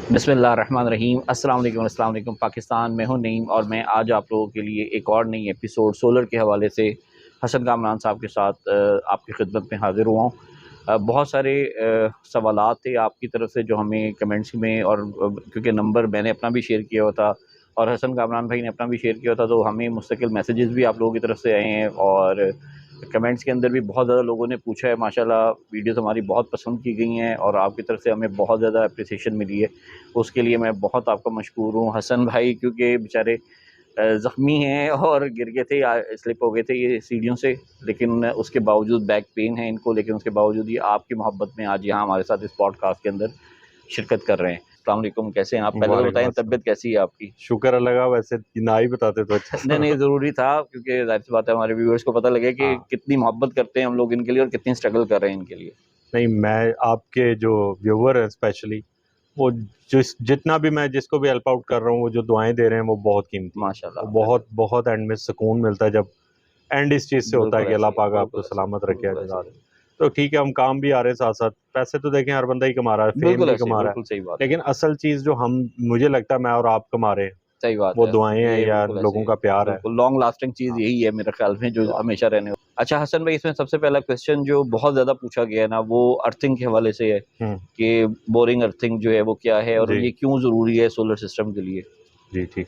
बिस्मिल्लाहिर्रहमानिर्रहीम। अस्सलाम वालेकुम पाकिस्तान। मैं हूं नईम और मैं आज आप लोगों के लिए एक और नई एपिसोड सोलर के हवाले से हसन कामरान साहब के साथ आपकी खिदमत में हाज़िर हुआ हूँ। बहुत सारे सवालात थे आपकी तरफ से जो हमें कमेंट्स में और क्योंकि नंबर मैंने अपना भी शेयर किया हुआ था और हसन कामरान भाई ने अपना भी शेयर किया था, तो हमें मुस्तकिल मैसेजेस भी आप लोगों की तरफ से आए हैं और कमेंट्स के अंदर भी बहुत ज़्यादा लोगों ने पूछा है। माशाल्लाह वीडियोस हमारी बहुत पसंद की गई हैं और आपकी तरफ से हमें बहुत ज़्यादा अप्रिसिएशन मिली है, उसके लिए मैं बहुत आपका मशकूर हूँ। हसन भाई क्योंकि बेचारे ज़ख्मी हैं और गिर गए थे या स्लिप हो गए थे ये सीढ़ियों से, लेकिन उसके बावजूद बैक पेन है इनको, लेकिन उसके बावजूद ये आपकी मोहब्बत में आज यहाँ हमारे साथ इस पॉडकास्ट के अंदर शिरकत कर रहे हैं। अस्सलाम वालेकुम, कैसे हैं आप? पहले तो वालेकुम बताएं अस्सलाम। तबीयत कैसी है आपकी? शुक्र अल्लाह का, वैसे ना ही बताते तो अच्छा नहीं नहीं, था। ज़रूरी था क्योंकि जाहिर सी बात है हमारे व्यूअर्स को पता लगे कि हाँ, कितनी मोहब्बत करते हैं हम लोग इनके लिए और कितनी स्ट्रगल कर रहे हैं इनके लिए। नहीं मैं आपके जो व्यूअर हैं स्पेशली, वो जितना भी मैं जिसको भी हेल्प आउट कर रहा हूँ, वो जो दुआएं दे रहे हैं वो बहुत कीमती है। वो माशाल्लाह, बहुत बहुत एंड में सुकून मिलता है जब एंड इस चीज़ से होता है बिल्कुल कि अल्लाह ऐसे ही है, पाक आपको बिल्कुल ऐसे ही, सलामत रखे बिल्कुल ऐसे आजाद। ही। तो ठीक है, हम काम भी आ रहे हैं साथ साथ, पैसे तो देखें हर बंदा ही कमा रहा है, फेम बिल्कुल भी ऐसे ही, कमा रहा है, बिल्कुल सही बात है। लेकिन असल चीज़ जो हम, मुझे लगता है मैं और आप कमा रहे हैं, सही बात वो है। दुआएं हैं ये या बिल्कुल ऐसे लोगों ही है। का प्यार है। बिल्कुल लॉन्ग लास्टिंग चीज़ हाँ, यही है मेरे ख़्याल में जो तो हमेशा रहने वाली। अच्छा हसन भाई, इसमें सबसे पहला क्वेश्चन जो बहुत ज़्यादा पूछा गया है ना, वो अर्थिंग के हवाले से है हम्म, कि बोरिंग अर्थिंग जो है वो क्या है और जी ये क्यों ज़रूरी है सोलर सिस्टम के लिए? जी ठीक।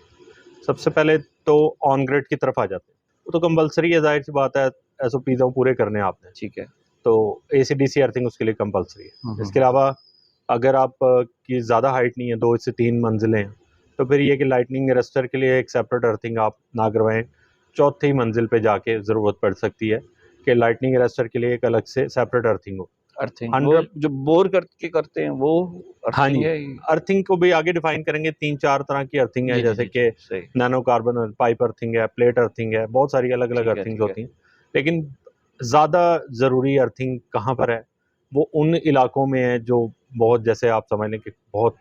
सबसे पहले तो ऑन ग्रिड की तरफ आ जाते हैं। वो तो कंपलसरी है, ज़ाहिर सी बात है, एसओपीज़ वो पूरे करने हैं आपने। ठीक है। तो एसी-डीसी अर्थिंग उसके लिए कंपलसरी हुँ, है। हुँ, इसके हुँ। अलावा अगर आप की ज़्यादा हाइट नहीं है, 2 से 3 मंजिलें हैं, तो फिर ये है कि लाइटनिंग अरेस्टर के लिए एक सेपरेट अर्थिंग आप ना करवाएँ। चौथी मंजिल पे जाके ज़रूरत पड़ सकती है कि लाइटनिंग अरेस्टर के लिए एक अलग से सेपरेट अर्थिंग हो। अर्थिंग वो 100 जो बोर करके करते हैं वो हाँ अर्थिंग जी, है? अर्थिंग को भी आगे डिफाइन करेंगे, 3-4 तरह की अर्थिंग है, जी, जी, जैसे जी, जी। कि सही। नैनो कार्बन पाइप अर्थिंग है, प्लेट अर्थिंग है, बहुत सारी अलग-अलग ठीक है, अर्थिंग्स ठीक है। होती हैं। लेकिन ज़्यादा ज़रूरी अर्थिंग कहाँ पर है? वो उन इलाकों में है जो बहुत, जैसे आप समझ लें कि बहुत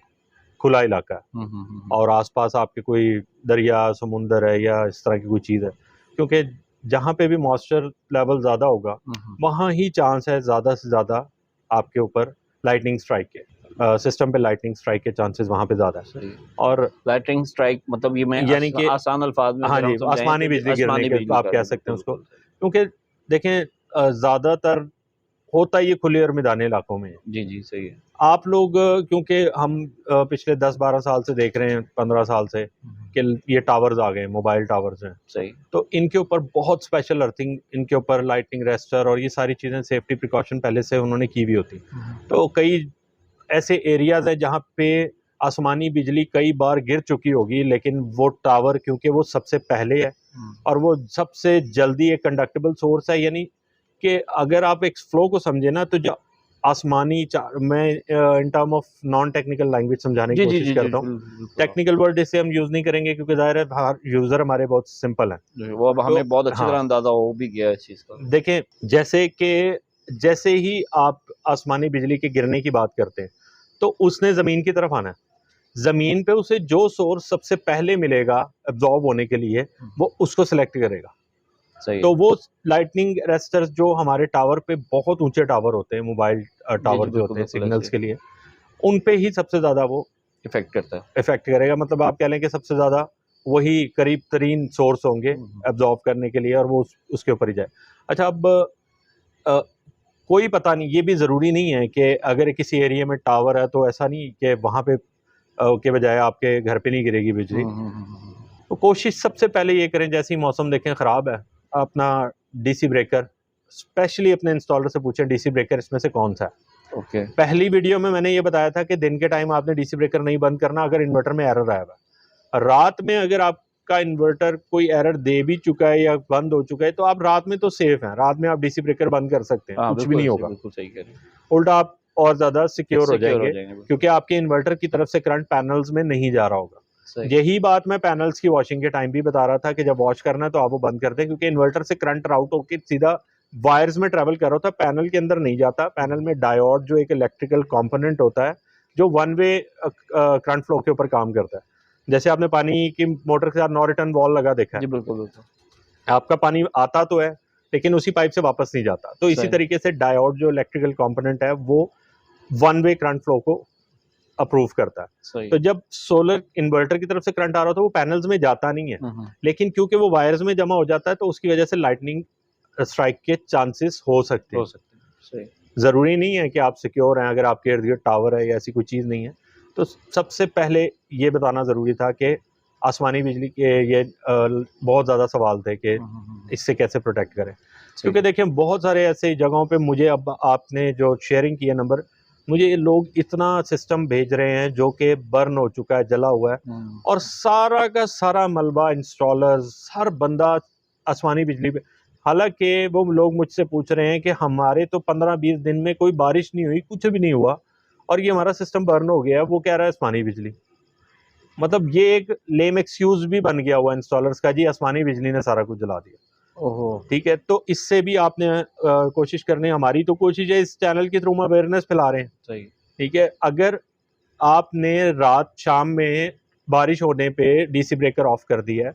खुला इलाका है हुँ, हुँ, हुँ, हुँ। और आस-पास आपके कोई दरिया, समुंदर है या इस तरह की कोई चीज़ है। क्योंकि जहाँ पे भी मॉइस्चर लेवल ज़्यादा होगा, हुँ, हुँ। वहाँ ही चांस है ज़्यादा से ज़्यादा आपके ऊपर लाइटनिंग स्ट्राइक के, सिस्टम पे लाइटनिंग स्ट्राइक के चांसेस वहाँ पे ज़्यादा है। सही। और लाइटनिंग स्ट्राइक मतलब ये मैं यानी कि आसान अल्फाज में हाँ अगर हम जी, समझाएँ आसमानी तो बिजली गिरने आसमानी के बिजली आप का कह गिरना, सकते हैं उसको। बिल्कुल सही। क्योंकि देखें, ज़्यादातर होता ये खुले और मैदानी इलाकों में है। जी, जी, सही है। आप लोग क्योंकि हम पिछले 10-12 साल से देख रहे हैं, 15 साल से हुँ, हुँ। कि ये टावर्स आ गए हैं, मोबाइल टावर्स हैं। सही। तो इनके ऊपर बहुत स्पेशल अर्थिंग, इनके ऊपर लाइटनिंग रेस्टर और ये सारी चीज़ें सेफ्टी प्रिकॉशन पहले से उन्होंने की हुई होती। हुँ, हुँ। तो कई ऐसे एरियाज़ हैं जहाँ पे आसमानी बिजली कई बार गिर चुकी होगी, लेकिन वो टावर क्योंकि वो सबसे पहले है हुँ। और वो सबसे जल्दी एक कंडक्टेबल सोर्स है, यानी कि अगर आप एक फ्लो को समझे ना, तो जो आसमानी मैं in term of non technical language समझाने की जी, जी, कोशिश जी, जी, करता हूँ। बिल्कुल हाँ। टेक्निकल वर्ड इसे हम यूज़ नहीं करेंगे क्योंकि ज़ाहिर है हर यूज़र हमारे बहुत सिंपल हैं। जो वो अब तो हमें बहुत अच्छी तरह हाँ, अंदाज़ा हो भी गया है इस चीज़ का। देखें, जैसे ही आप आसमानी बिजली के गिरने की बात करते हैं, तो उसने ज़मीन की तरफ आना है। ज़मीन पे उसे जो सोर्स सबसे पहले मिलेगा एब्ज़ॉर्ब होने के लिए, हुँ, हुँ। वो उसको सेलेक्ट करेगा। सही है। तो वो लाइटनिंग अरेस्टर्स जो हमारे टावर पे बहुत ऊँचे टावर होते हैं, मोबाइल जी, जी, टावर जो बिल्कुल, होते हैं बिल्कुल ऐसे सिग्नल्स के लिए, उन पे ही सबसे ज़्यादा वो इफ़ेक्ट करता है। इफ़ेक्ट करेगा। मतलब आप कह लें कि सबसे ज़्यादा वही करीब तरीन सोर्स होंगे हुँ, हुँ। एब्ज़ॉर्ब करने के लिए और वो उसके ऊपर ही जाए। अच्छा, अब अ, कोई पता नहीं, ये भी ज़रूरी नहीं है कि अगर किसी एरिया में टावर है तो ऐसा नहीं कि वहाँ पे के बजाय आपके घर पे नहीं गिरेगी बिजली। हुँ, हुँ, हुँ, हुँ, हुँ। तो कोशिश सबसे पहले ये करें, जैसे ही मौसम देखें ख़राब है, अपना डीसी ब्रेकर, स्पेशली अपने इंस्टॉलर से पूछें डीसी ब्रेकर इसमें से कौन-सा है। ओके। पहली वीडियो में मैंने ये बताया था कि दिन के टाइम आपने डीसी ब्रेकर नहीं बंद करना अगर इन्वर्टर में एरर आया हुआ है। रात में अगर आपका इन्वर्टर कोई एरर दे भी चुका है या बंद हो चुका है, तो आप रात में तो सेफ हैं, रात में आप डीसी ब्रेकर बंद कर सकते हैं, हाँ, कुछ भी नहीं होगा। बिल्कुल सही कह रहे हैं। उल्टा आप और ज़्यादा सिक्योर हो सिक्योर हो जाएँगे जाएँगे बिल्कुल। क्योंकि आपके इन्वर्टर की तरफ से करंट पैनल्स में नहीं जा रहा होगा। सही। यही बात मैं पैनल्स की वॉशिंग के टाइम भी बता रहा था कि जब वॉश करना है तो आप वो बंद कर दें, क्योंकि इन्वर्टर से करंट राउट होके सीधा वायर्स में ट्रैवल कर रहा होता है, पैनल के अंदर नहीं जाता। हुँ, पैनल हुँ। में डायोड जो एक इलेक्ट्रिकल कंपोनेंट होता है, जो वन वे करंट फ्लो के ऊपर काम करता है। जैसे आपने पानी की मोटर के साथ नो रिटर्न वॉल्व लगा देखा है, जी, बिल्कुल, बिल्कुल। आपका पानी आता तो है लेकिन उसी पाइप से वापस नहीं जाता। तो इसी सही। तरीके से डायोड जो इलेक्ट्रिकल कंपोनेंट है, वो वन वे करंट फ्लो को अप्रूव करता है। सही। तो जब सोलर इन्वर्टर की तरफ से करंट आ रहा होता है वो पैनल्स में जाता नहीं है, लेकिन क्योंकि वो वायर्स में जमा हो जाता है तो उसकी वजह से लाइटनिंग स्ट्राइक के चांसेस हो सकते हैं। सही। ज़रूरी नहीं है कि आप सिक्योर हैं, अगर आपके इर्द गिर्द टावर है या ऐसी कोई चीज़ नहीं है। तो सबसे पहले ये बताना ज़रूरी था कि आसमानी बिजली के ये बहुत ज़्यादा सवाल थे कि इससे कैसे प्रोटेक्ट करें, क्योंकि देखिए बहुत सारे ऐसे जगहों पे मुझे, अब आपने जो शेयरिंग किया नंबर, मुझे ये लोग इतना सिस्टम भेज रहे हैं जो कि बर्न हो चुका है, जला हुआ है, और सारा का सारा मलबा इंस्टॉलर्स हर बंदा आसमानी बिजली पे। हालांकि वो लोग मुझसे पूछ रहे हैं कि हमारे तो 15-20 दिन में कोई बारिश नहीं हुई, कुछ भी नहीं हुआ, और ये हमारा सिस्टम बर्न हो गया है, वो कह रहा है आसमानी बिजली। मतलब ये एक लेम एक्सक्यूज भी बन गया हुआ इंस्टॉलर्स का, जी आसमानी बिजली ने सारा कुछ जला दिया। ओहो। ठीक है, तो इससे भी आपने कोशिश करनी, हमारी तो कोशिश है इस चैनल के थ्रू हम अवेयरनेस फैला रहे हैं। सही। ठीक है, अगर आपने रात शाम में बारिश होने पे डीसी ब्रेकर ऑफ कर दिया है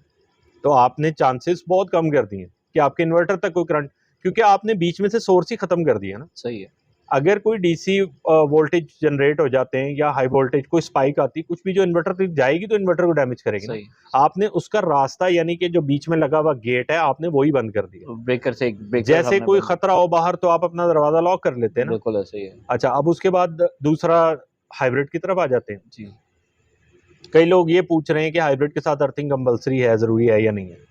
तो आपने चांसेस बहुत कम कर दिए कि आपके इन्वर्टर तक कोई करंट, क्योंकि आपने बीच में से सोर्स ही खत्म कर दिया ना। सही है। अगर कोई डीसी वोल्टेज जनरेट हो जाते हैं या हाई वोल्टेज कोई स्पाइक आती, कुछ भी जो इन्वर्टर तक जाएगी तो इन्वर्टर को डैमेज करेगी ना। आपने उसका रास्ता, यानी कि जो बीच में लगा हुआ गेट है, आपने वही बंद कर दिया। ब्रेकर से जैसे कोई खतरा हो बाहर तो आप अपना दरवाजा लॉक कर लेते हैं ना। बिल्कुल ऐसे ही है। अच्छा, अब उसके बाद दूसरा हाइब्रिड की तरफ आ जाते हैं जी। कई लोग ये पूछ रहे हैं कि हाइब्रिड के साथ अर्थिंग कंपलसरी है, जरूरी है या नहीं है।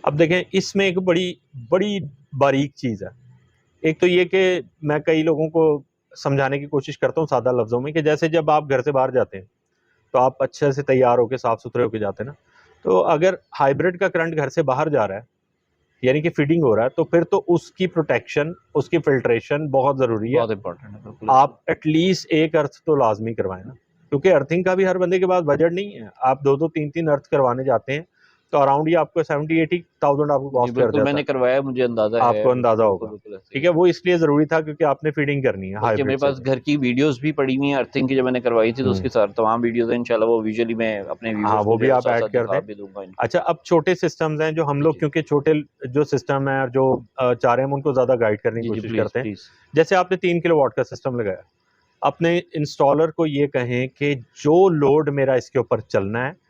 अब देखें, इसमें एक बड़ी बड़ी बारीक चीज़ है। एक तो ये कि मैं कई लोगों को समझाने की कोशिश करता हूँ सादा लफ्ज़ों में, कि जैसे जब आप घर से बाहर जाते हैं तो आप अच्छे से तैयार होकर साफ़ सुथरे होकर जाते हैं ना, तो अगर हाइब्रिड का करंट घर से बाहर जा रहा है, यानी कि फीडिंग हो रहा है, तो फिर तो उसकी प्रोटेक्शन, उसकी फिल्ट्रेशन बहुत ज़रूरी है। बहुत इंपॉर्टेंट है। आप एटलीस्ट एक अर्थ तो लाजमी करवाएं ना, क्योंकि अर्थिंग का भी हर बंदे के पास बजट नहीं है। आप 2-2 3-3 अर्थ करवाने जाते हैं तो अराउंड ये आपको 70-80,000 आपको कॉस्ट कर जाता है। मैंने करवाया, मुझे अंदाजा है, आपको अंदाजा होगा। ठीक है, वो इसलिए जरूरी था क्योंकि आपने फीडिंग करनी है। हाइब्रिड मेरे पास घर की वीडियोस भी पड़ी हुई हैं अर्थिंग की, जब मैंने करवाई थी तो उसकी तमाम वीडियोस हैं, इंशाल्लाह वो विजुअली मैं अपने व्यूअर्स वो भी आप ऐड कर दें। अच्छा, अब छोटे सिस्टम्स हैं जो हम लोग, क्योंकि छोटे जो सिस्टम है जो चाह रहे हैं, उनको ज्यादा गाइड करने की कोशिश करते हैं। जैसे आपने 3 किलोवाट का सिस्टम लगाया, अपने इंस्टॉलर को ये कहें कि जो लोड मेरा इसके ऊपर चलना है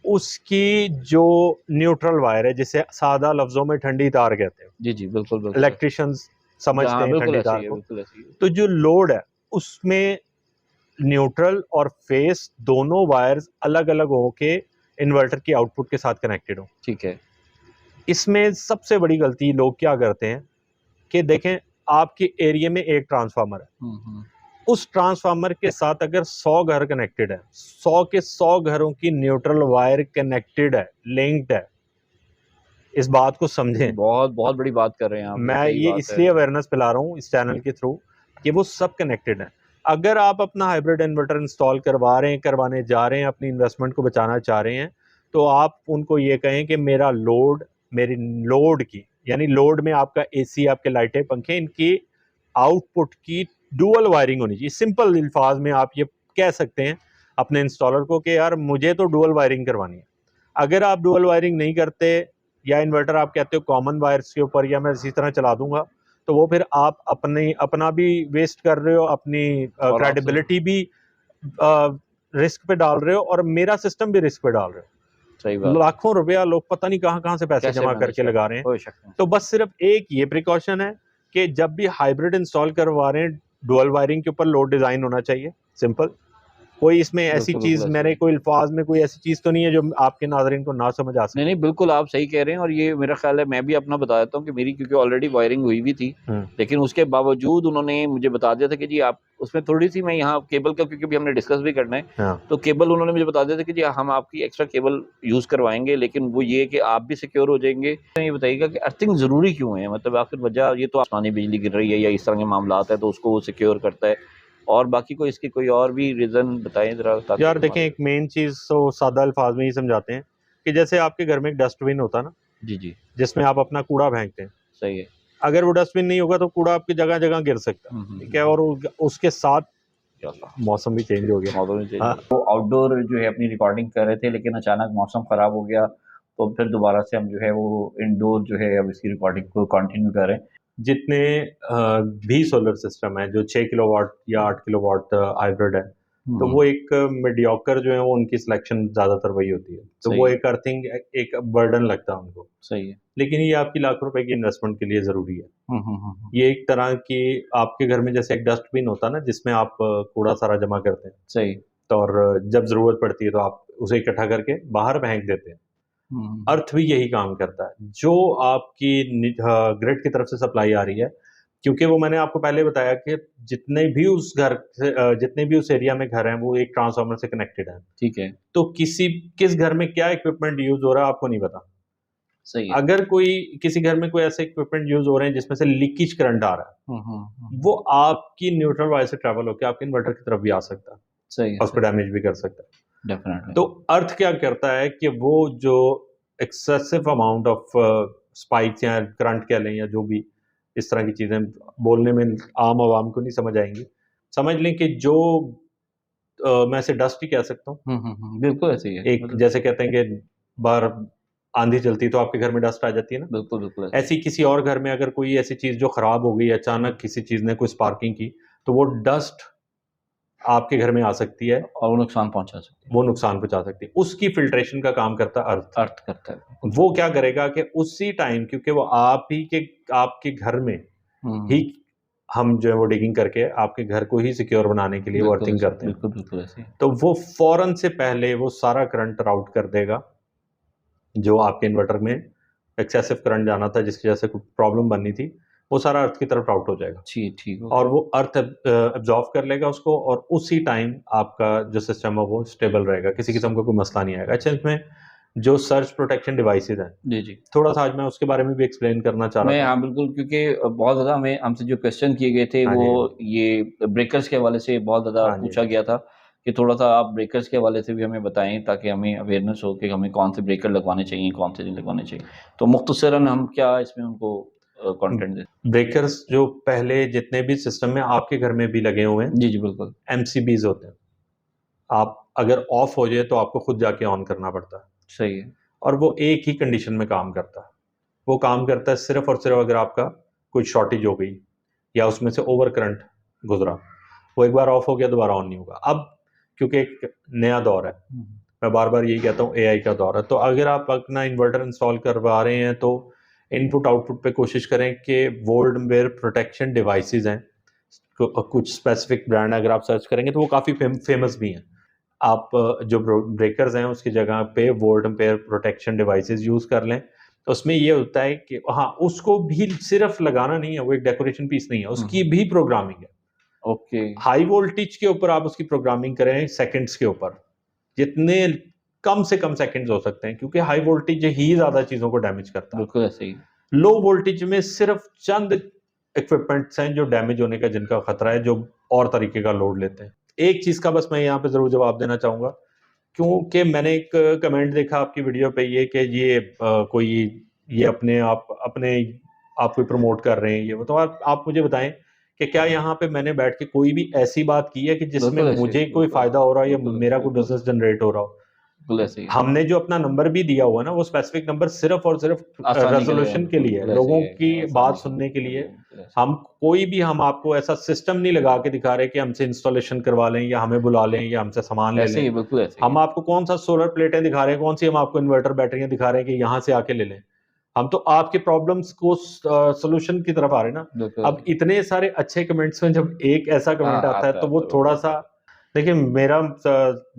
उसकी जो न्यूट्रल वायर है, जिसे सादा लफ्जों में ठंडी तार कहते हैं। जी जी, बिल्कुल। इलेक्ट्रिशियंस समझते हैं ठंडी तार को। तो जो लोड है उसमें न्यूट्रल और फेस दोनों वायर्स अलग अलग हो के इन्वर्टर की आउटपुट के साथ कनेक्टेड हो। ठीक है, इसमें सबसे बड़ी गलती लोग क्या करते हैं कि देखें, आपके एरिया में एक ट्रांसफार्मर है, उस ट्रांसफार्मर के साथ अगर 100 घर कनेक्टेड है, 100 के 100 घरों की न्यूट्रल वायर कनेक्टेड है, लिंक्ड है। इस बात को समझें, बहुत बड़ी बात कर रहे हैं आप। मैं ये इसलिए अवेयरनेस फैला रहा हूँ इस चैनल के थ्रू कि वो सब कनेक्टेड है। अगर आप अपना हाइब्रिड इन्वर्टर इंस्टॉल करवा रहे हैं, करवाने जा रहे हैं, अपनी इन्वेस्टमेंट को बचाना चाह रहे हैं, तो आप उनको ये कहें कि मेरा लोड, मेरी लोड की, यानी लोड में आपका एसी, आपके लाइटें, पंखे, इनकी आउटपुट की डुअल वायरिंग होनी चाहिए। सिंपल अल्फाज में आप ये कह सकते हैं अपने इंस्टॉलर को कि यार मुझे तो डुअल वायरिंग करवानी है। अगर आप डुअल वायरिंग नहीं करते या इन्वर्टर आप कहते हो कॉमन वायर्स के ऊपर या मैं इसी तरह चला दूंगा, तो वो फिर आप अपना भी वेस्ट कर रहे हो, अपनी क्रेडिबिलिटी भी रिस्क पे डाल रहे हो, और मेरा सिस्टम भी रिस्क पे डाल रहे हो। सही बात। लाखों रुपया लोग पता नहीं कहाँ से पैसे जमा करके लगा रहे हैं। तो बस सिर्फ एक ये प्रिकॉशन है कि जब भी हाइब्रिड इंस्टॉल करवा रहे हैं, डुअल वायरिंग के ऊपर लोड डिजाइन होना चाहिए, सिंपल। कोई इसमें ऐसी चीज, मैंने कोई अल्फाज में कोई ऐसी चीज तो नहीं है जो आपके नाज़रीन को ना समझ आ सके। नहीं, बिल्कुल आप सही कह रहे हैं, और ये मेरा ख्याल है, मैं भी अपना बता देता हूँ कि मेरी क्योंकि ऑलरेडी वायरिंग हुई भी थी, लेकिन उसके बावजूद उन्होंने मुझे बता दिया था कि जी आप उसमें थोड़ी सी, मैं यहाँ केबल का, क्योंकि अभी हमने डिस्कस भी करना है, तो केबल उन्होंने मुझे बता दिया था कि जी हम आपकी एक्स्ट्रा केबल यूज करवाएंगे, लेकिन वो ये कि आप भी सिक्योर हो जाएंगे। ये बताइएगा कि अर्थिंग जरूरी क्यों है, मतलब आखिर वजह, ये तो आसमानी बिजली गिर रही है या इस तरह के मामला है तो उसको वो सिक्योर करता है, और बाकी कोई इसकी कोई और भी रीजन बताएं जरा। यार देखें, एक मेन चीज तो सादा अल्फाज में ही समझाते हैं कि जैसे आपके घर में एक डस्टबिन होता है ना, जी, जिसमें आप अपना कूड़ा फेंकते हैं। सही है। अगर वो डस्टबिन नहीं होगा तो कूड़ा आपकी जगह जगह गिर सकता है। ठीक है, और उसके साथ मौसम भी चेंज हो गया। तो आउटडोर जो है अपनी रिकॉर्डिंग कर रहे थे, लेकिन अचानक मौसम खराब हो गया, तो फिर दोबारा से हम जो है वो इंडोर जो है अब इसकी रिकॉर्डिंग को कंटिन्यू कर रहे हैं। जितने भी सोलर सिस्टम है जो 6 किलोवाट या 8 किलोवाट हाइब्रिड है, तो वो एक मीडियोकर जो है वो उनकी सिलेक्शन ज़्यादातर वही होती है, तो सही वो है। एक अर्थिंग एक बर्डन लगता है उनको। सही है। लेकिन ये आपकी लाखों रुपए की इन्वेस्टमेंट के लिए ज़रूरी है। हुँ। ये एक तरह की आपके घर में जैसे एक डस्टबिन होता है ना जिसमें आप कूड़ा सारा जमा करते हैं, सही। तो और जब ज़रूरत पड़ती है तो आप उसे इकट्ठा करके बाहर फेंक देते हैं। हुँ। अर्थ भी यही काम करता है। जो आपकी ग्रिड की तरफ से सप्लाई आ रही है, क्योंकि वो मैंने आपको पहले बताया कि जितने भी उस घर से जितने भी उस एरिया में घर हैं, वो एक ट्रांसफार्मर से कनेक्टेड हैं। ठीक है। तो किस घर में क्या इक्विपमेंट यूज़ हो रहा है, आपको नहीं पता। सही है। अगर किसी घर में कोई ऐसे इक्विपमेंट यूज़ हो रहे हैं, जिसमें से लीकेज करंट आ रहा है, वो आपकी न्यूट्रल वायर से ट्रैवल होके आपके इन्वर्टर की तरफ भी आ सकता है, सही है, और उसको सही। डैमेज भी कर सकता है। डेफ़िनेटली। तो अर्थ क्या करता है कि वो जो एक्सेसिव अमाउंट ऑफ स्पाइक्स या करंट कह लें या जो भी इस तरह की चीज़ें बोलने में आम आवाम को नहीं समझ आएँगी। समझ लें कि जो मैं इसे डस्ट ही कह सकता हूँ। बिल्कुल ऐसे ही है। एक मतलब जैसे कहते हैं कि बाहर आँधी चलती है तो आपके घर में डस्ट आ जाती है ना, बिल्कुल, बिल्कुल ऐसे ही ऐसी किसी और घर में अगर कोई ऐसी चीज़ जो खराब हो गई, अचानक किसी चीज़ ने कोई स्पार्किंग की, तो वो डस्ट आपके घर में आ सकती है, और वो नुकसान पहुँचा सकती है। वो नुकसान पहुँचा सकती है। उसकी फ़िल्ट्रेशन का काम करता है अर्थ। अर्थ करता है। बिल्कुल। वो क्या करेगा कि उसी टाइम, क्योंकि वो आप ही के आपके घर में ही हुँ। हम जो है वो डिगिंग करके आपके घर को ही सिक्योर बनाने के लिए वो बिल्कुल अर्थिंग ऐसे करते हैं। बिल्कुल, बिल्कुल ऐसे ही। तो वो फ़ौरन से पहले वो सारा करंट राउट कर देगा, जो आपके इन्वर्टर में एक्सेसिव करंट जाना था जिसकी वजह से कुछ प्रॉब्लम बननी थी, वो सारा अर्थ की तरफ राउट हो जाएगा। जी, ठीक हो और गया। वो अर्थ एब्ज़ॉर्ब कर लेगा उसको, और उसी टाइम आपका जो सिस्टम है वो स्टेबल रहेगा, किसी किस्म का कोई मसला नहीं आएगा। अच्छा, इसमें जो सर्ज प्रोटेक्शन डिवाइसेज़ हैं, जी, जी। थोड़ा-सा आज मैं उसके बारे में भी एक्सप्लेन करना चाह रहा मैं था। हाँ, बिल्कुल क्योंकि बहुत ज़्यादा हमसे जो क्वेश्चन किए गए थे हाँ वो जी, हाँ जी। ये ब्रेकर्स के हवाले से बहुत ज़्यादा हाँ जी, पूछा गया था कि थोड़ा-सा आप ब्रेकर्स के हवाले से भी हमें बताएँ ताकि हमें अवेयरनेस हो कि हमें कौन से ब्रेकर लगवाने चाहिए, कौन से नहीं लगवाने चाहिए। तो मुख्तसरन हम क्या इसमें उनको कंटेंट दें? ब्रेकर्स जो पहले जितने भी सिस्टम में आपके घर में भी लगे हुए हैं, जी, जी, बिल्कुल। एमसीबीज़ होते हैं। आप अगर ऑफ हो जाए तो आपको खुद जाके ऑन करना पड़ता है, सही है। और वो एक ही कंडीशन में काम करता है। वो काम करता है सिर्फ़ और सिर्फ़ अगर आपका कोई शॉर्टेज हो गई या उसमें से ओवर करंट गुज़रा, वो एक बार ऑफ हो गया दोबारा ऑन नहीं होगा। अब क्योंकि एक नया दौर है, हुँ, मैं बार-बार यही कहता हूँ, एआई का दौर है, तो अगर आप अपना इन्वर्टर इंस्टॉल करवा रहे हैं तो इनपुट-आउटपुट पे कोशिश करें कि वोल्टमेयर प्रोटेक्शन डिवाइसेज़ हैं, कुछ स्पेसिफिक ब्रांड अगर आप सर्च करेंगे तो वो काफ़ी फेमस भी हैं। आप जो ब्रेकर्स हैं उसकी जगह पे volt ampere protection devices use कर लें। तो उसमें ये होता है कि हाँ, उसको भी सिर्फ़ लगाना नहीं है, वो एक डेकोरेशन पीस नहीं है, हुँ, उसकी हुँ। भी प्रोग्रामिंग है। ओके। हाई वोल्टेज के ऊपर आप उसकी प्रोग्रामिंग करें सेकंड्स के ऊपर, जितने कम से कम सेकंड्स हो सकते हैं, क्योंकि हाई वोल्टेज ही ज़्यादा चीज़ों को डैमेज करता है। बिल्कुल ऐसे ही। लो वोल्टेज में सिर्फ़ चंद इक्विपमेंट्स हैं जो डैमेज होने का जिनका खतरा है, जो और तरीके का लोड लेते हैं। एक चीज़ का बस मैं यहाँ पे ज़रूर जवाब देना चाहूँगा, क्योंकि मैंने एक कमेंट देखा आपकी वीडियो पे, ये कि ये कोई ये अपने आप को प्रमोट कर रहे हैं ये वो। तो आप मुझे बताएँ कि क्या यहाँ पे मैंने बैठ के कोई भी ऐसी बात की है कि जिसमें बिल्कुल ऐसे ही, मुझे कोई बिल्कुल ऐसे फ़ायदा ही, हो रहा है या बिल्कुल, मेरा कोई बिल्कुल, बिज़नेस जनरेट हो रहा हो? बिल्कुल ऐसे ही है। हमने जो अपना नंबर भी दिया हुआ है ना, वो स्पेसिफिक नंबर सिर्फ़ और सिर्फ़ आसानी के लिए है, रेज़ोल्यूशन के लिए है, बिल्कुल ऐसे ही लोगों है, की बात आसानी के सुनने के लिए। बिल्कुल ऐसे ही। हम आपको ऐसा सिस्टम नहीं लगा के दिखा रहे कि हमसे इंस्टॉलेशन करवा लें या हमें बुला लें या हमसे सामान ले ऐसे लें। ही, बिल्कुल ऐसे ही हम है। आपको कौन-सा सोलर प्लेटें दिखा रहे हैं, कौन-सी हम आपको इन्वर्टर बैटरियाँ दिखा रहे हैं कि यहाँ से आके ले लें। हम तो आपके प्रॉब्लम्स को सॉल्यूशन की तरफ आ रहे हैं ना। बिल्कुल अब ऐसे ही। इतने सारे अच्छे कमेंट्स में जब एक ऐसा हाँ, कमेंट आता है आता तो है, वो तो बिल्कुल थोड़ा-सा, आता है। देखिए मेरा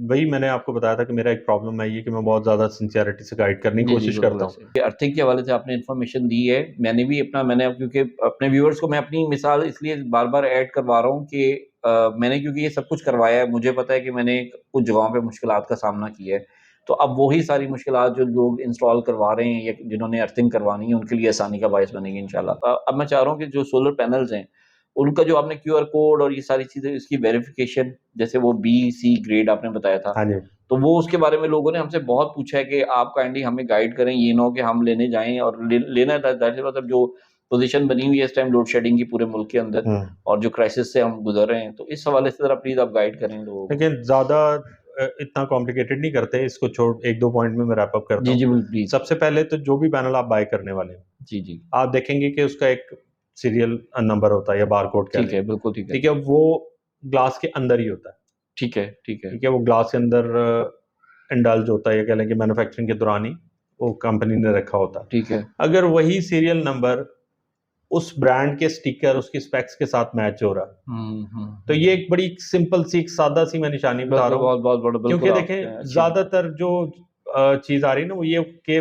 वही मैंने आपको बताया था कि मेरा एक प्रॉब्लम है ये कि मैं बहुत ज़्यादा सिंसियरिटी से गाइड करने की जी, जी, कोशिश बिल्कुल करता हूँ। ऐसे ही। अर्थिंग के हवाले से आपने इन्फॉर्मेशन दी है। मैंने अब क्योंकि अपने व्यूअर्स को मैं अपनी मिसाल इसलिए बार-बार ऐड करवा रहा हूँ कि मैंने क्योंकि ये सब कुछ करवाया है, मुझे पता है कि मैंने कुछ जगहों पे मुश्किलात का सामना किया है। तो अब वही सारी मुश्किलात जो लोग इंस्टॉल करवा रहे हैं या जिन्होंने अर्थिंग करवानी है, उनके लिए आसानी का बायस बनेगी इंशाल्लाह। अब मैं चाह रहा हूँ कि जो सोलर पैनल्स हैं, उनका जो आपने क्यूआर कोड और ये सारी चीज़ें इसकी वेरिफ़िकेशन जैसे वो बी, सी ग्रेड आपने बताया था। हाँ जी। तो वो उसके बारे में लोगों ने हमसे बहुत पूछा है कि आप काइंडली हमें गाइड करें, ये ना हो कि हम लेने जाएँ और लेना ज़ाहिर-सी बात है जो पोज़ीशन बनी हुई है इस टाइम लोड शेडिंग की पूरे मुल्क के अंदर हुँ। और जो क्राइसिस से हम गुज़र रहे हैं, तो इस हवाले से ज़रा प्लीज़ आप गाइड करें लोगों को। देखिए ज़्यादा इतना कॉम्प्लिकेटेड नहीं करते, इसको छोड़ 1-2 पॉइंट में मैं रैप अप करता जी, हूँ। जी, प्लीज़। सबसे पहले तो जो भी पैनल आप बाय करने वाले हैं, जी, जी। आप देखेंगे कि उसका एक सीरियल नंबर होता है या बारकोड कह ठीक लें, है, बिल्कुल ठीक है। ठीक है? वो ग्लास के अंदर ही होता है। ठीक है, ठीक है, ठीक है, वो ग्लास के अंदर इंडल्ज होता है, या कह लें कि मैन्युफैक्चरिंग के दौरान ही वो कंपनी ने रखा होता है। ठीक है। अगर वही सीरियल नंबर उस ब्रांड के स्टिकर, उसकी स्पेक्स के साथ मैच हो रहा है, तो ये एक बड़ी सिंपल सी, एक सादा सी मैं निशानी बता रहा हूँ। बहुत बहुत बड़ा, क्योंकि बिल्कुल देखें, आपने अच्छी ज्यादातर जो चीज आ रही है ना, वो ये कि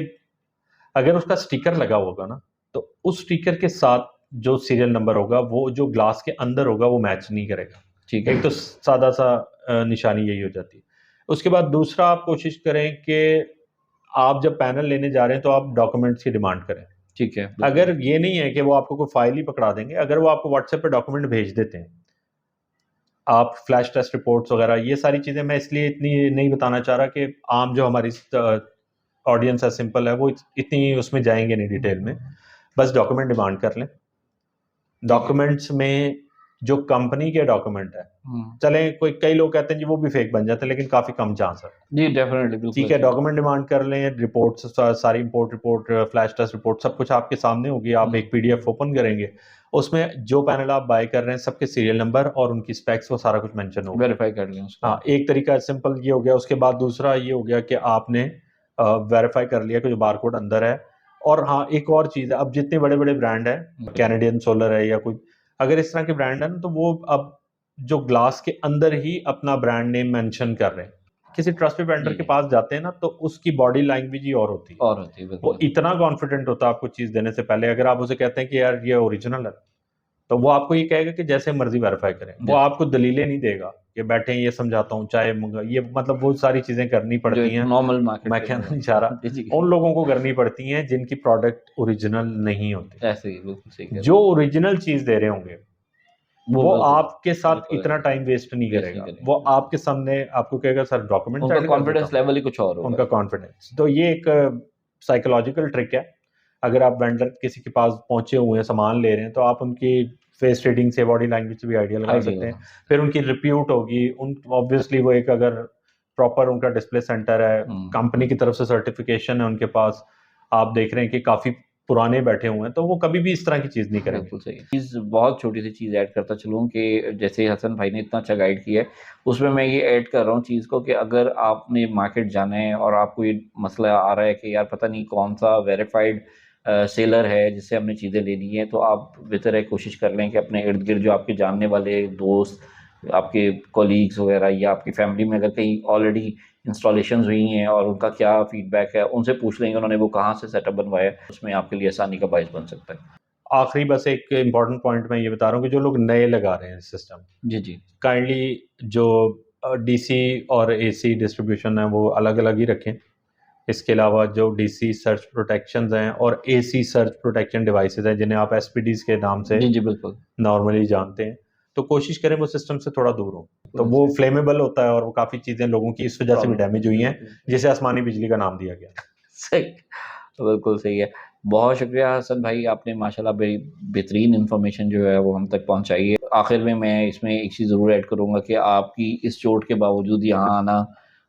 अगर उसका स्टिकर लगा होगा ना, तो उस स्टिकर के साथ जो सीरियल नंबर होगा वो जो ग्लास के अंदर होगा वो मैच नहीं करेगा। ठीक है, एक तो सादा सा निशानी यही हो जाती है। उसके बाद दूसरा, आप कोशिश करें कि आप जब पैनल लेने जा रहे हैं तो आप डॉक्यूमेंट्स की डिमांड करें। ठीक है, बिल्कुल। अगर ये नहीं है कि वो आपको कोई फाइल ही पकड़ा देंगे, अगर वो आपको व्हाट्सएप पे डॉक्यूमेंट भेज देते हैं, आप फ्लैश टेस्ट रिपोर्ट्स वगैरह, ये सारी चीज़ें मैं इसलिए इतनी नहीं बताना चाह रहा कि आम जो हमारी ऑडियंस है, सिंपल है, वो इतनी उसमें जाएंगे नहीं डिटेल में। बस डॉक्यूमेंट डिमांड कर लें। डॉक्यूमेंट्स में जो कंपनी के डॉक्यूमेंट है, चलें कोई कई लोग कहते हैं जी वो भी फेक बन जाते हैं, लेकिन काफ़ी कम चांस है। जी, डेफिनेटली, बिल्कुल ठीक है, अच्छी बात। डॉक्यूमेंट डिमांड कर लें, रिपोर्ट्स सारी import report, flash test report, सब कुछ आपके सामने होगी। आप एक पीडीएफ ओपन करेंगे, उसमें जो पैनल आप बाय कर रहे हैं सबके सीरियल नंबर और उनकी स्पेक्स, वो सारा कुछ मेंशन होगा। वेरीफाई कर लें उसको। हाँ, एक तरीका सिंपल ये हो गया। उसके बाद दूसरा ये हो गया कि आपने वेरीफाई कर लिया कि जो बारकोड अंदर है। और हाँ, एक और चीज़ है, अब जितने बड़े बड़े ब्रांड है, कैनेडियन सोलर है या कोई, अगर इस तरह के ब्रांड है ना, तो वो अब जो ग्लास के अंदर ही अपना ब्रांड नेम मेंशन कर रहे हैं। किसी ट्रस्टेड वेंडर के पास जाते हैं ना, तो उसकी बॉडी लैंग्वेज ही और होती है। और होती है, वो बिल्कुल। इतना कॉन्फिडेंट होता है आपको चीज़ देने से पहले। अगर आप उसे कहते हैं कि यार ये ओरिजिनल है, तो वो आपको ये कहेगा कि जैसे मर्जी वेरीफाई करें। वो आपको दलीलें नहीं देगा कि बैठे ये समझाता हूँ, चाय मंगा, ये मतलब वो सारी चीज़ें करनी जो पड़ती एक हैं। नॉर्मल मार्केट मैं के कहना अंदर। नहीं चाह रहा, जी, जी। उन लोगों को करनी पड़ती हैं जिनकी प्रोडक्ट ओरिजिनल नहीं होती। ऐसे ही, बिल्कुल सही कह रहे जो ओरिजिनल चीज़ दे रहे होंगे, हैं। वो बिल्कुल, आपके साथ बिल्कुल इतना टाइम वेस्ट नहीं वेस्ट नहीं करेगा। करेंगे, वो बिल्कुल। आपके सामने आपको कहेगा सर डॉक्यूमेंट उनका सेंड कर देता कॉन्फिडेंस हूँ। लेवल ही कुछ और उनका होगा। कॉन्फिडेंस, तो ये एक साइकोलॉजिकल ट्रिक है। अगर आप वेंडर किसी के पास पहुंचे हुए हैं, सामान ले रहे हैं, तो आप उनकी फेस रीडिंग से, बॉडी लैंग्वेज से भी आइडिया लगा आइडिया सकते हैं। लगा। फिर उनकी रिप्यूट होगी, उन ऑब्वियसली वो एक, अगर प्रॉपर उनका डिस्प्ले सेंटर है, कंपनी की तरफ से सर्टिफिकेशन है उनके पास, आप देख रहे हैं कि काफ़ी पुराने बैठे हुए हैं, तो वो कभी भी इस तरह की चीज़ नहीं करेंगे। बिल्कुल सही। चीज़, बहुत छोटी सी चीज़ ऐड करता चलूँ कि जैसे हसन भाई ने इतना अच्छा गाइड किया है, उसमें मैं ये ऐड कर रहा हूँ चीज़ को कि अगर आपने मार्केट जाना है और आपको ये मसला आ रहा है कि यार पता नहीं कौन सा वेरीफाइड सेलर है जिससे हमने चीज़ें लेनी है, तो आप बेहतर है कोशिश कर लें कि अपने इर्द गिर्द जो आपके जानने वाले दोस्त, आपके कॉलीग्स वगैरह या आपकी फैमिली में अगर कहीं ऑलरेडी इंस्टॉलेशंस हुई हैं और उनका क्या फीडबैक है, उनसे पूछ लेंगे उन्होंने वो कहाँ से सेटअप बनवाया है, उसमें आपके लिए आसानी का बायस बन सकता है। आखिरी बस एक इम्पॉर्टेंट पॉइंट मैं ये बता रहा हूँ कि जो लोग नए लगा रहे हैं सिस्टम, जी, जी। काइंडली जो डीसी और एसी डिस्ट्रीब्यूशन है वो अलग अलग ही रखें। इसके अलावा जो डीसी सर्च प्रोटेक्शंस हैं और एसी सर्च प्रोटेक्शन डिवाइसेस हैं, जिन्हें आप एसपीडीज के नाम से जी, जी, बिल्कुल। नॉर्मली जानते हैं, तो कोशिश करें वो सिस्टम से थोड़ा दूर हो। तो वो फ्लेमेबल होता है और वो काफ़ी चीज़ें लोगों की इस वजह से भी डैमेज हुई हैं, जिसे आसमानी बिजली का नाम दिया गया। सही, बिल्कुल सही है। बहुत शुक्रिया हसन भाई, आपने माशाल्लाह बड़ी बेहतरीन इन्फॉर्मेशन जो है वो हम तक पहुँचाई है। आखिर में मैं इसमें एक चीज़ ज़रूर ऐड करूँगा कि आपकी इस चोट के बावजूद यहाँ आना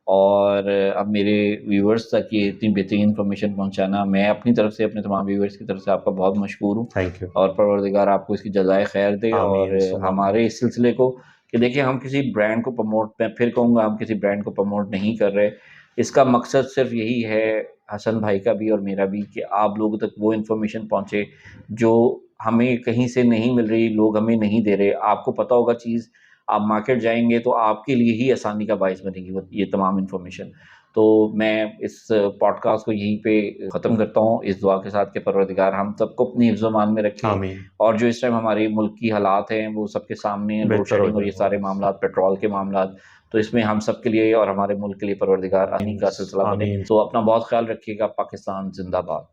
और अब मेरे व्यूअर्स तक ये इतनी बेहतरीन इन्फॉर्मेशन पहुँचाना, मैं अपनी तरफ से, अपने तमाम व्यूअर्स की तरफ से आपका बहुत मशकूर हूँ। Thank you. और परवरदिगार आपको इसकी जज़ाए खैर दे। और आमीन सुम्मा आमीन। हमारे इस सिलसिले को कि देखिए, हम किसी ब्रांड को प्रमोट, मैं फिर कहूँगा, हम किसी ब्रांड को प्रमोट नहीं कर रहे। इसका मकसद सिर्फ यही है, हसन भाई का भी और मेरा भी, कि आप लोगों तक वो इन्फॉर्मेशन पहुँचे जो हमें कहीं से नहीं मिल रही, लोग हमें नहीं दे रहे। आपको पता होगा चीज़, आप मार्केट जाएँगे तो आपके लिए ही आसानी का बायस बनेगी वो ये तमाम इन्फॉर्मेशन। तो मैं इस पॉडकास्ट को यहीं पे ख़त्म करता हूँ, इस दुआ के साथ कि परवरदिगार हम सबको अपनी हिफ्ज़-ओ-मान में रखे। आमीन। और जो इस टाइम हमारे मुल्क की हालात हैं वो सबके सामने हैं, लोड बेहतर हो शेडिंग और ये जाए। सारे मामलात, पेट्रोल के मामलात, तो इसमें हम सब के लिए और हमारे मुल्क के लिए परवरदिगार आमीन का सिलसिला बने। आमीन। तो अपना बहुत ख़्याल रखिएगा। पाकिस्तान ज़िंदाबाद।